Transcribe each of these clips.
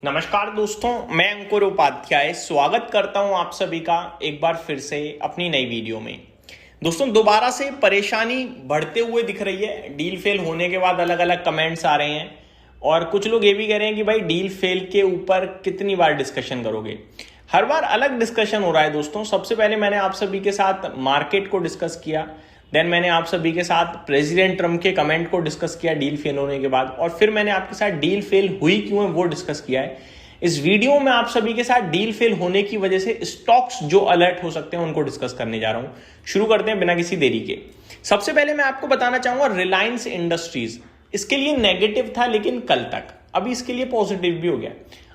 नमस्कार दोस्तों, मैं अंकुर उपाध्याय स्वागत करता हूं आप सभी का एक बार फिर से अपनी नई वीडियो में। दोस्तों, दोबारा से परेशानी बढ़ते हुए दिख रही है। डील फेल होने के बाद अलग अलग कमेंट्स आ रहे हैं और कुछ लोग ये भी कह रहे हैं कि भाई डील फेल के ऊपर कितनी बार डिस्कशन करोगे। हर बार अलग डिस्कशन हो रहा है दोस्तों। सबसे पहले मैंने आप सभी के साथ मार्केट को डिस्कस किया, देन मैंने आप सभी के साथ प्रेसिडेंट ट्रम्प के कमेंट को डिस्कस किया डील फेल होने के बाद, और फिर मैंने आपके साथ डील फेल हुई क्यों है वो डिस्कस किया है। इस वीडियो में आप सभी के साथ डील फेल होने की वजह से स्टॉक्स जो अलर्ट हो सकते हैं उनको डिस्कस करने जा रहा हूं। शुरू करते हैं बिना किसी देरी के। सबसे पहले मैं आपको बताना चाहूंगा रिलायंस इंडस्ट्रीज, इसके लिए नेगेटिव था लेकिन कल तक, अभी इसके लिए पॉजिटिव भी हो गया।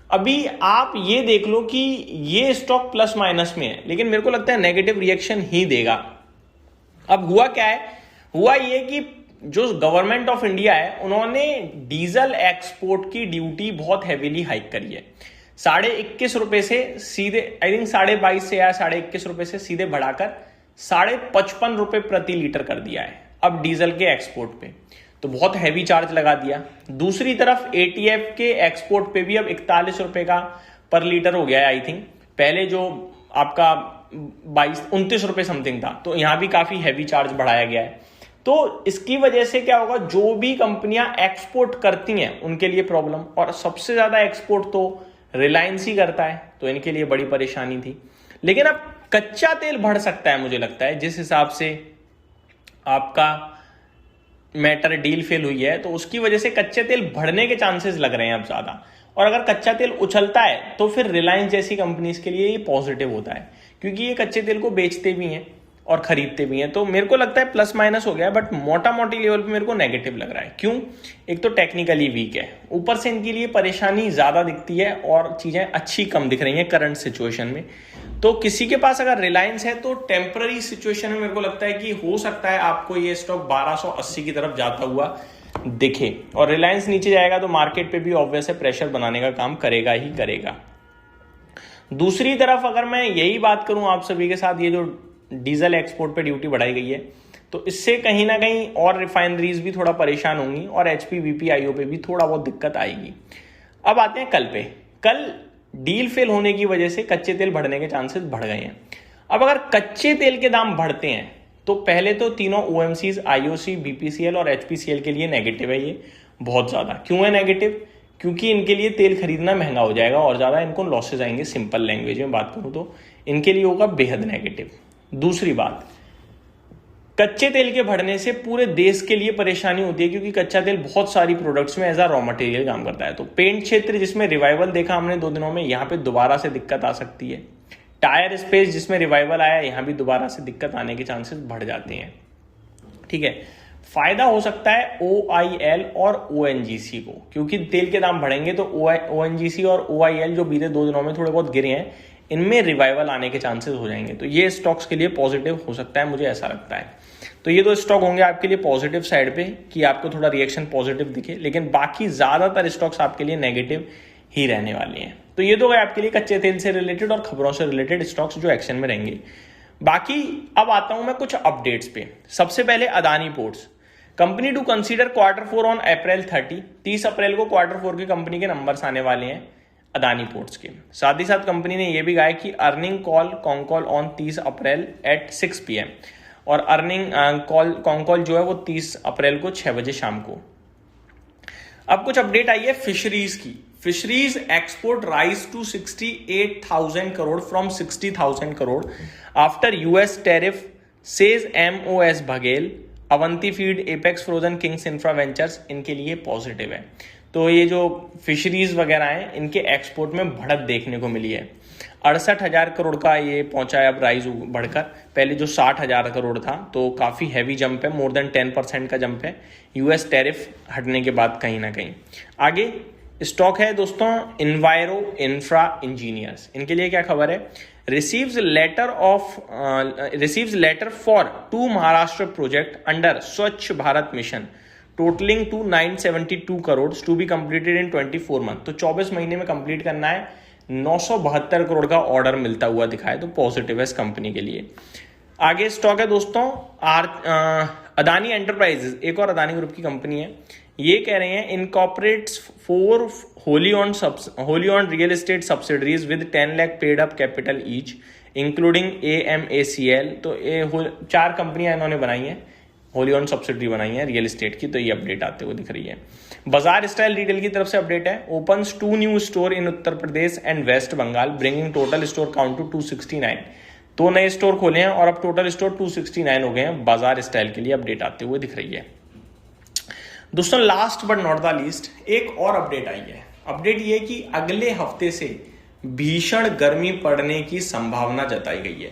अभी आप ये देख लो कि ये स्टॉक प्लस माइनस में है, लेकिन मेरे को लगता है नेगेटिव रिएक्शन ही देगा। अब हुआ क्या है, हुआ ये कि जो गवर्नमेंट ऑफ इंडिया है उन्होंने डीजल एक्सपोर्ट की ड्यूटी बहुत हैवीली हाइक करी है। 21.5 से सीधे आई थिंक 22.5 से या 21.5 से सीधे बढ़ाकर 55.5 प्रति लीटर कर दिया है अब डीजल के एक्सपोर्ट पे। तो बहुत हैवी चार्ज लगा दिया। दूसरी तरफ एटीएफ के एक्सपोर्ट पे भी अब 41 रुपए का पर लीटर हो गया है। आई थिंक पहले जो आपका 29 रुपए समथिंग था, तो यहां भी काफी हैवी चार्ज बढ़ाया गया है। तो इसकी वजह से क्या होगा, जो भी कंपनियां एक्सपोर्ट करती हैं उनके लिए प्रॉब्लम, और सबसे ज्यादा एक्सपोर्ट तो रिलायंस ही करता है, तो इनके लिए बड़ी परेशानी थी। लेकिन अब कच्चा तेल बढ़ सकता है, मुझे लगता है जिस हिसाब से आपका मैटर डील फेल हुई है, तो उसकी वजह से कच्चे तेल बढ़ने के चांसेस लग रहे हैं अब ज्यादा। और अगर कच्चा तेल उछलता है तो फिर रिलायंस जैसी कंपनीज के लिए ये पॉजिटिव होता है, क्योंकि ये कच्चे तेल को बेचते भी हैं और खरीदते भी हैं। तो मेरे को लगता है प्लस माइनस हो गया, बट मोटा मोटी लेवल पे मेरे को नेगेटिव लग रहा है। क्यों? एक तो टेक्निकली वीक है, ऊपर से इनके लिए परेशानी ज्यादा दिखती है और चीजें अच्छी कम दिख रही हैं करंट सिचुएशन में। तो किसी के पास अगर रिलायंस है तो टेम्पररी सिचुएशन में मेरे को लगता है कि हो सकता है आपको ये स्टॉक 1280 की तरफ जाता हुआ दिखे, और रिलायंस नीचे जाएगा तो मार्केट पे भी ऑब्वियस है प्रेशर बनाने का काम करेगा ही करेगा। दूसरी तरफ अगर मैं यही बात करूं आप सभी के साथ, ये जो डीजल एक्सपोर्ट पे ड्यूटी बढ़ाई गई है, तो इससे कहीं ना कहीं और रिफाइनरीज भी थोड़ा परेशान होंगी और एचपी बीपीआईओ पे भी थोड़ा बहुत दिक्कत आएगी। अब आते हैं कल पे। कल डील फेल होने की वजह से कच्चे तेल बढ़ने के चांसेस बढ़ गए हैं। अब अगर कच्चे तेल के दाम बढ़ते हैं तो पहले तो तीनों ओएमसीज आईओसी, बीपीसीएल और एचपीसीएल के लिए नेगेटिव है ये बहुत ज्यादा। क्यों है नेगेटिव? क्योंकि इनके लिए तेल खरीदना महंगा हो जाएगा और ज्यादा इनको लॉसेज आएंगे। सिंपल लैंग्वेज में बात करूं तो इनके लिए होगा बेहद नेगेटिव। दूसरी बात, कच्चे तेल के बढ़ने से पूरे देश के लिए परेशानी होती है, क्योंकि कच्चा तेल बहुत सारी प्रोडक्ट्स में एज अ रॉ मटेरियल काम करता है। तो पेंट क्षेत्र जिसमें रिवाइवल देखा हमने 2 दिनों में, यहां पे दोबारा से दिक्कत आ सकती है। टायर स्पेस जिसमें रिवाइवल आया, यहां भी दोबारा से दिक्कत आने के चांसेस बढ़ जाते हैं। ठीक है, फायदा हो सकता है ओआईएल और ओएनजीसी को, क्योंकि तेल के दाम बढ़ेंगे तो ओएनजीसी और ओआईएल जो बीते 2 दिनों में थोड़े बहुत गिरे हैं, इनमें रिवाइवल आने के चांसेस हो जाएंगे। तो ये स्टॉक्स के लिए पॉजिटिव हो सकता है, मुझे ऐसा लगता है। तो ये 2 स्टॉक होंगे आपके लिए पॉजिटिव साइड पे कि आपको थोड़ा रिएक्शन पॉजिटिव दिखे, लेकिन बाकी ज्यादातर स्टॉक्स आपके लिए नेगेटिव ही रहने वाले हैं। तो ये 2 आपके लिए कच्चे तेल से रिलेटेड और खबरों से रिलेटेड स्टॉक्स जो एक्शन में रहेंगे। बाकी अब आता हूं मैं कुछ अपडेट्स पे। सबसे पहले Adani ports company to consider Q4 on April 30 अप्रैल को Q4 के कंपनी के नंबर्स आने वाले हैं अदानी पोर्ट्स के। साथ ही साथ कंपनी ने यह भी कहा कि अर्निंग कॉल कॉन्कॉल ऑन 30 अप्रैल एट 6 PM, और अर्निंग कॉल कॉन्कॉल जो है वो 30 अप्रैल को 6 बजे शाम को। अब कुछ अपडेट आई है फिशरीज की। Fisheries export rise to 68,000 crore from 60,000 crore after US tariff, says MOS Baghel. Avanti feed, apex frozen, kings infra ventures इनके लिए पॉजिटिव है। तो ये जो फिशरीज वगैरह हैं, इनके एक्सपोर्ट में बढ़त देखने को मिली है। 68,000 करोड़ का ये पहुंचा है अब राइज बढ़कर। पहले जो 60,000 करोड़ था, तो काफी हैवी जंप है, मोर देन 10% का जंप है यूएस टैरिफ हटने के बाद कहीं ना कहीं। आगे स्टॉक है दोस्तों इन्वायरो इंफ्रा इंजीनियर्स। इनके लिए क्या खबर है? Receives letter for 2 Maharashtra project under Swachh Bharat mission totalling to 972 crore to be completed in 24 month. तो 24 महीने में कंप्लीट करना है। 972 करोड़ का ऑर्डर मिलता हुआ दिखा है, तो पॉजिटिव है इस कंपनी के लिए। आगे स्टॉक है दोस्तों अदानी एंटरप्राइजेज, एक और अदानी ग्रुप की कंपनी है। ये कह रहे हैं incorporates 4 wholly owned real estate subsidiaries with 10 lakh paid up capital each including AMACL। तो 4 कंपनियां इन्होंने बनाई हैं, होली ऑन सब्सिडरी बनाई है रियल एस्टेट की। तो ये अपडेट आते हुए दिख रही है। बाजार स्टाइल रिटेल की तरफ से अपडेट है, opens 2 new store in Uttar Pradesh and west Bengal bringing total store count to 269। 2 नए स्टोर खोले हैं और अब टोटल स्टोर 269 हो गए हैं। बाजार स्टाइल के लिए अपडेट आते हुए दिख रही है। दोस्तों last but not the least एक और अपडेट आई है। अपडेट ये कि अगले हफ्ते से भीषण गर्मी पड़ने की संभावना जताई गई है,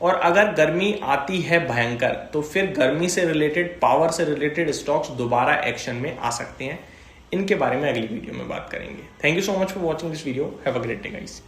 और अगर गर्मी आती है भयंकर तो फिर गर्मी से रिलेटेड, पावर से रिलेटेड स्टॉक्स दोबारा एक्शन में आ सकते हैं। इनके बारे में अगली वीडियो में बात करेंगे। Thank you so much for watching this video. Have a great day guys.